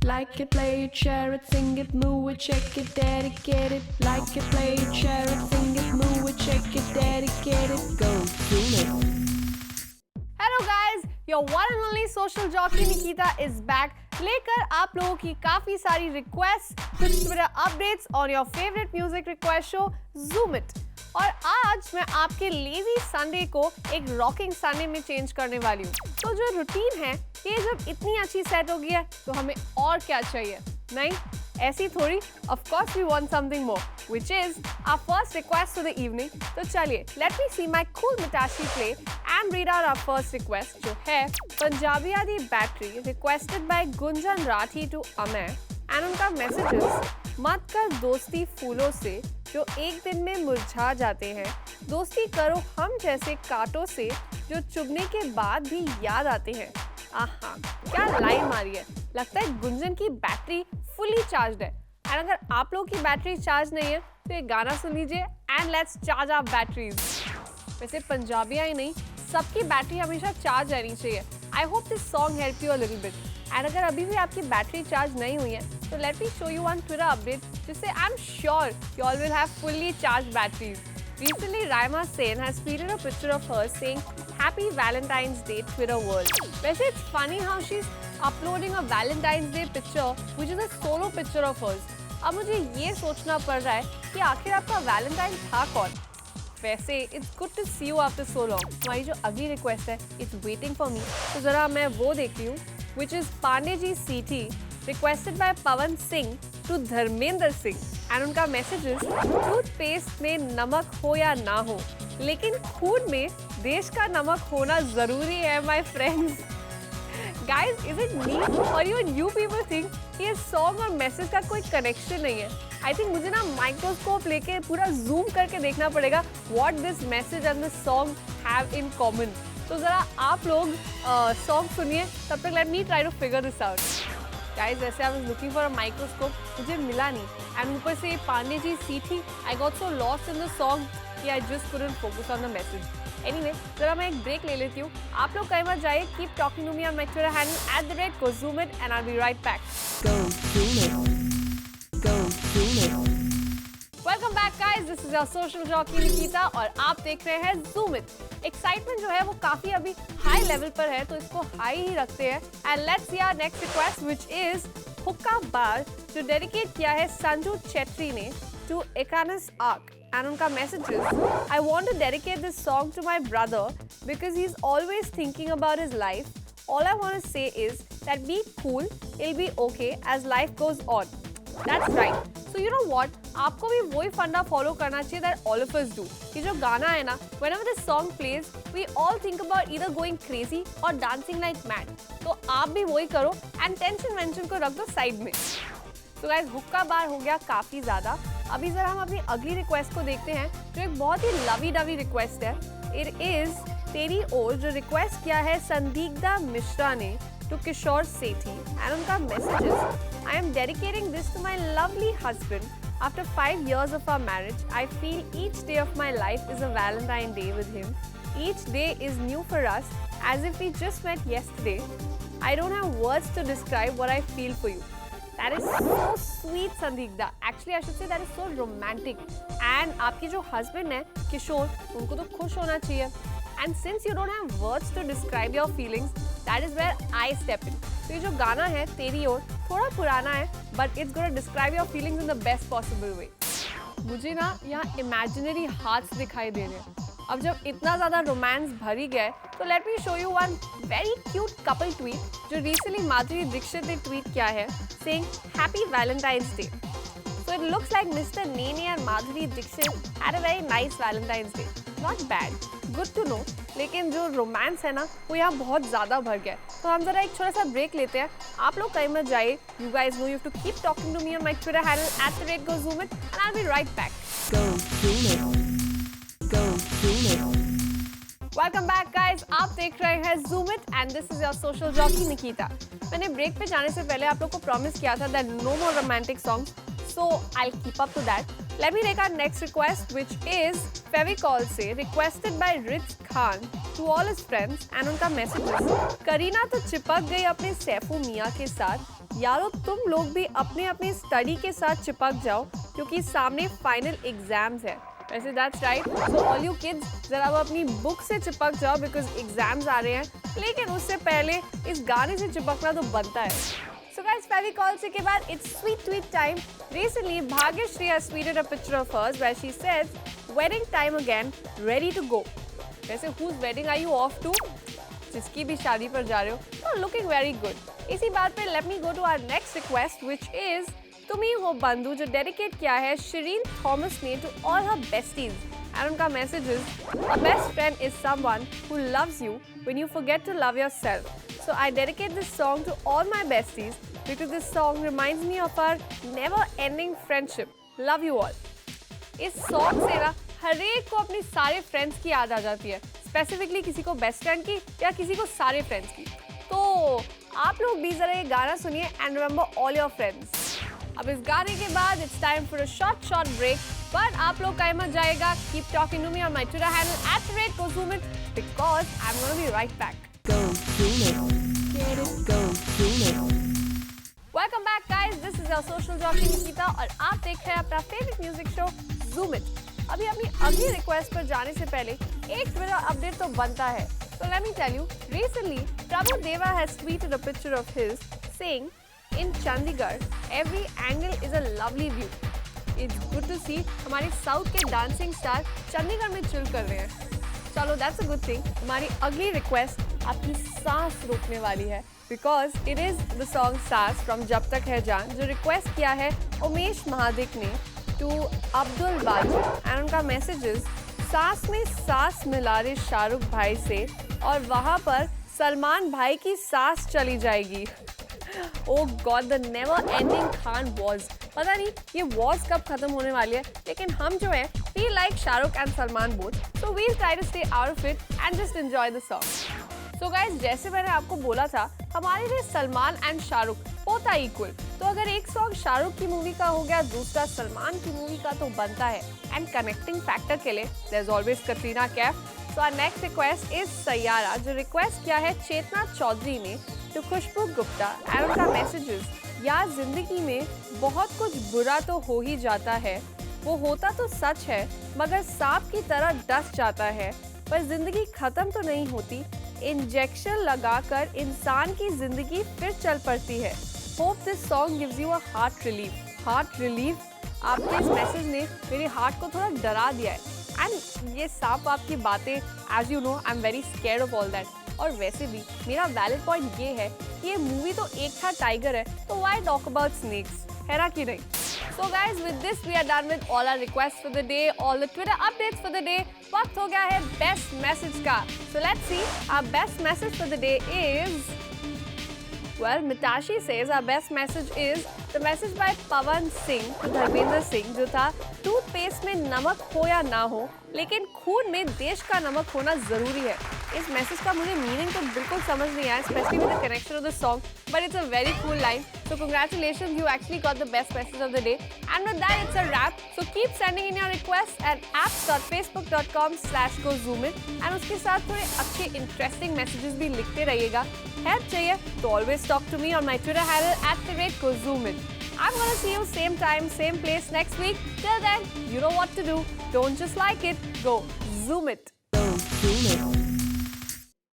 Like it, play it, share it, sing it, move it, check it, dedicate it. Like it, play it, share it, sing it, move it, check it, dedicate it. Go, zoom it. Hello guys, your one and only social jockey Nikita is back लेकर आप लोगों की काफी सारी request, कुछ Twitter updates और your favourite music request show Zoom It। और आज मैं आपके लेजी संडे को एक रॉकिंग संडे में चेंज करने वाली हूँ। तो जो रूटीन है ये जब इतनी अच्छी सेट हो गई है तो हमें और क्या चाहिए? नहीं, ऐसी थोड़ी। Of course we want something more, which is our first request of the evening। तो चलिए, let me see my cool Mitashi play and read out our first request, जो है Punjabiyan di battery, requested by Gunjan Rathi to Amar. and उनका messages, मत कर दोस्ती फूलों से जो एक दिन में मुरझा जाते हैं, दोस्ती करो हम जैसे कांटों से जो चुभने के बाद भी याद आते हैं। आहा, क्या लाइन मारी है। लगता है गुंजन की बैटरी फुली चार्ज है। और अगर आप लोगों की बैटरी चार्ज नहीं है तो ये गाना सुन लीजिए and let's charge our batteries. वैसे पंजाबियाँ ही नहीं, सबकी बैटरी हमेशा चार्ज रहनी चाहिए। I hope this song help you a little bit. And अगर अभी भी आपकी बैटरी चार्ज नहीं हुई है तो let me show you one Twitter update जिससे I am sure you all will have fully charged batteries. Recently, Raima Sen has tweeted a picture of her saying, "Happy Valentine's Day, Twitter world." वैसे it's funny how she's uploading a Valentine's Day picture, which is a solo picture of hers. अब मुझे ये सोचना पड़ रहा है कि आखिर आपका Valentine था कौन? वैसे it's good to see you after so long. हमारी जो अगली रिक्वेस्ट है, it's waiting for me. तो जरा मैं वो देखती हूँ, which is Pandey ji CT, requested by Pawan Singh to Dharmendra Singh. And उनका मैसेजेस, टूथपेस्ट में नमक हो या ना हो, लेकिन खून में देश का नमक होना जरूरी है my friends. Guys, is it me और यू पीपल थिंक ये सॉन्ग और मैसेज का कोई कनेक्शन नहीं है? आई थिंक मुझे ना माइक्रोस्कोप लेके पूरा जूम करके देखना पड़ेगा what this message and this song have in common. तो जरा आप लोग सॉन्ग सुनिए, तब तक let me try to figure this out. Guys, ऐसे I was looking for a microscope, मुझे मिला नहीं। And ऊपर से Pandey ji CT, I got so lost in the song कि I just couldn't focus on the message. Anyway, जरा मैं एक ब्रेक ले लेती हूँ। आप लोग कहीं मत जाइए। Keep talking to me on my Twitter handle @GoZoomIt and I'll be right back. Go zoom it. Go zoom it. Welcome back, guys. This is your social jockey Nikita और आप देख रहे हैं Zoom It। एक्साइटमेंट जो है वो काफी अभी हाई लेवल पर है, तो इसको हाई ही रखते हैं। And let's see our next request which is hookah bar, जो डेडिकेट किया है संजू चेत्री ने टू एकानस आर्क। एंड उनका message is, I want to dedicate this song to my brother because he is always thinking about his life. All I want to say is that be cool, it will be okay as life goes on. That's right. So you know what? आपको भी वही फंडा follow करना चाहिए that all of us do. ये जो गाना है ना, whenever this song plays, we all think about either going crazy or dancing like mad. तो आप भी वही करो and टेंशन को रख दो साइड में। So guys, हुक्का बार हो गया काफी ज्यादा। अभी जरा हम अपनी अगली रिक्वेस्ट को देखते हैं, जो एक बहुत ही लवी डवी रिक्वेस्ट है। It is तेरी ओर, जो रिक्वेस्ट किया है संदिग्धा मिश्रा ने to Kishore Sethi, and उनका message is, I am dedicating this to my lovely husband. After 5 years of our marriage, I feel each day of my life is a Valentine Day with him. Each day is new for us, as if we just met yesterday. I don't have words to describe what I feel for you. That is so sweet, Sandigda. Actually, I should say that is so romantic. And आपके जो husband है, किशोर, उनको तो खुश होना चाहिए. And since you don't have words to describe your feelings, that is where I step in. तो ये जो गाना है तेरी ओर, थोड़ा पुराना है, but it's gonna describe your feelings in the best possible way. मुझे ना यहाँ imaginary hearts दिखाई दे रहे हैं। अब जब इतना ज़्यादा रोमांस भरी गया है, तो let me show you one very cute couple tweet जो recently माधुरी दीक्षित ने ट्वीट किया है, saying Happy Valentine's Day. So it looks like Mr. Nene and Madhuri Dixit had a very nice Valentine's Day. Not bad, good to know. लेकिन जो romance है ना, वो यहाँ बहुत ज़्यादा भर गया है। तो हम जरा एक छोटा सा ब्रेक लेते हैं। आप लोग कहीं मत जाइए। You guys know you have to keep talking to me on my Twitter handle @GoZoomIt and I'll be right back. Go zoom it. Go zoom it. Welcome back, guys. आप देख रहे हैं Zoom It and this is your social jockey Nikita. मैंने break पे जाने से पहले आप लोग को प्रॉमिस किया था that no more romantic songs. So I'll keep up to that. Let me take our next request, which is Fevicol से requested by Ritz Khan to all his friends, and उनका message is, करीना तो चिपक गई अपने सैफू मियाँ के साथ, यारो तुम लोग भी अपने अपने स्टडी के साथ चिपक जाओ क्योंकि सामने फाइनल एग्जाम्स है। वैसे that's right, so all you kids जरा अब अपनी बुक से चिपक जाओ बिकॉज एग्जाम्स आ रहे हैं, लेकिन उससे पहले इस गाने से चिपकना तो बनता है। So guys, फेविकॉल से के बाद it's sweet tweet time. Recently, Bhagyashree has tweeted a picture of hers where she says, "Wedding time again, ready to go." वैसे whose wedding are you off to? जिसकी भी शादी पर जा रहे हो, तो looking very good. इसी बात पे let me go to our next request, which is तुम्ही हो बंधु, जो डेडिकेट किया है शिरीन थॉमस ने to all her besties. And उनका message is, a best friend is someone who loves you when you forget to love yourself. So I dedicate this song to all my besties because this song reminds me of our never-ending friendship. Love you all. इस song से ना हर एक को अपने सारे friends की याद आ जाती है, स्पेसिफिकली किसी को बेस्ट फ्रेंड की या किसी को सारे फ्रेंड्स की। तो आप लोग भी जरा ये गाना सुनिए and remember all your friends. अब इस गाने के बाद it's time for a short break, but आप लोग का मत जाएगा। Keep talking to me on my Twitter handle @GoZoomIt because I'm going to be right back. Go zoom it. Get it, go zoom it. Welcome back guys, this is our social jockey Nikita और आप देख रहे हैं अपना favourite music show Zoom It। अभी अपनी अगली request पर जाने से पहले एक ट्विटर अपडेट तो बनता है। So let me tell you, recently Prabhu Deva has tweeted a picture of his saying, in Chandigarh, every angle is a lovely view. It's good to see हमारे साउथ के डांसिंग स्टार चंडीगढ़ में chill कर रहे हैं। चलो that's a good thing. हमारी अगली request आपकी सांस रोकने वाली है because it is the song सांस फ्रॉम जब तक है जान, जो रिक्वेस्ट किया है उमेश महादिक ने टू अब्दुल बाजी एंड उनका मैसेज इज, सांस में सांस मिला रहे शाहरुख भाई से और वहाँ पर सलमान भाई की सांस चली जाएगी। Oh God, the never-ending Khan wars. पता नहीं ये wars कब खत्म होने वाली है, लेकिन हम जो है we like Shahrukh and Salman both, so we'll try to stay out of it and just enjoy the song. So guys, जैसे मैंने आपको बोला था, हमारे लिए सलमान एंड शाहरुख होता इक्वल, तो अगर एक सॉन्ग शाहरुख की मूवी का हो गया, दूसरा सलमान की मूवी का तो बनता है। एंड कनेक्टिंग फैक्टर के लिए there's always Katrina Kaif. So our next request is Saiyaara, जो रिक्वेस्ट किया है चेतना चौधरी ने टू खुशबू गुप्ता एंड उनका मैसेजेस, यार जिंदगी में बहुत कुछ बुरा तो हो ही जाता है, वो होता तो सच है मगर सांप की तरह डस जाता है, पर जिंदगी खत्म तो नहीं होती, इंजेक्शन लगाकर इंसान की जिंदगी फिर चल पड़ती है। Hope this song gives you a heart relief. Heart relief, आपके इस मैसेज ने मेरे हार्ट को थोड़ा डरा दिया है। एंड ये सांप आपकी बातें, as you know I am very scared of all that. और वैसे भी मेरा वैलिड पॉइंट ये है कि ये मूवी तो एक था टाइगर है, तो व्हाई टॉक अबाउट स्नेक्स, है ना कि नहीं? So guys, with this we are done with all our requests for the day, all the Twitter updates for the day. वक्त हो गया है बेस्ट मैसेज का। So let's see, our best message for the day is, well, Mitashi says our best message is the message by Pawan Singh, Dharmendra Singh, जो था toothpaste में नमक हो या ना हो, लेकिन खून में देश का नमक होना जरूरी है। इस मैसेज का मुझे मीनिंग तो बिल्कुल समझ नहीं आया, specially with the connection of the song, but it's a very cool line. So congratulations, you actually got the best message of the day. And with that, it's a wrap. So keep sending in your requests at apps.facebook.com/GoZoomIt and उसके साथ थोड़े अच्छे interesting messages भी लिखते रहिएगा। Help चाहिए तो always talk to me on my Twitter handle @GoZoomIt. I'm gonna see you same time, same place next week. Till then, you know what to do. Don't just like it, go Zoom it. Go zoom it.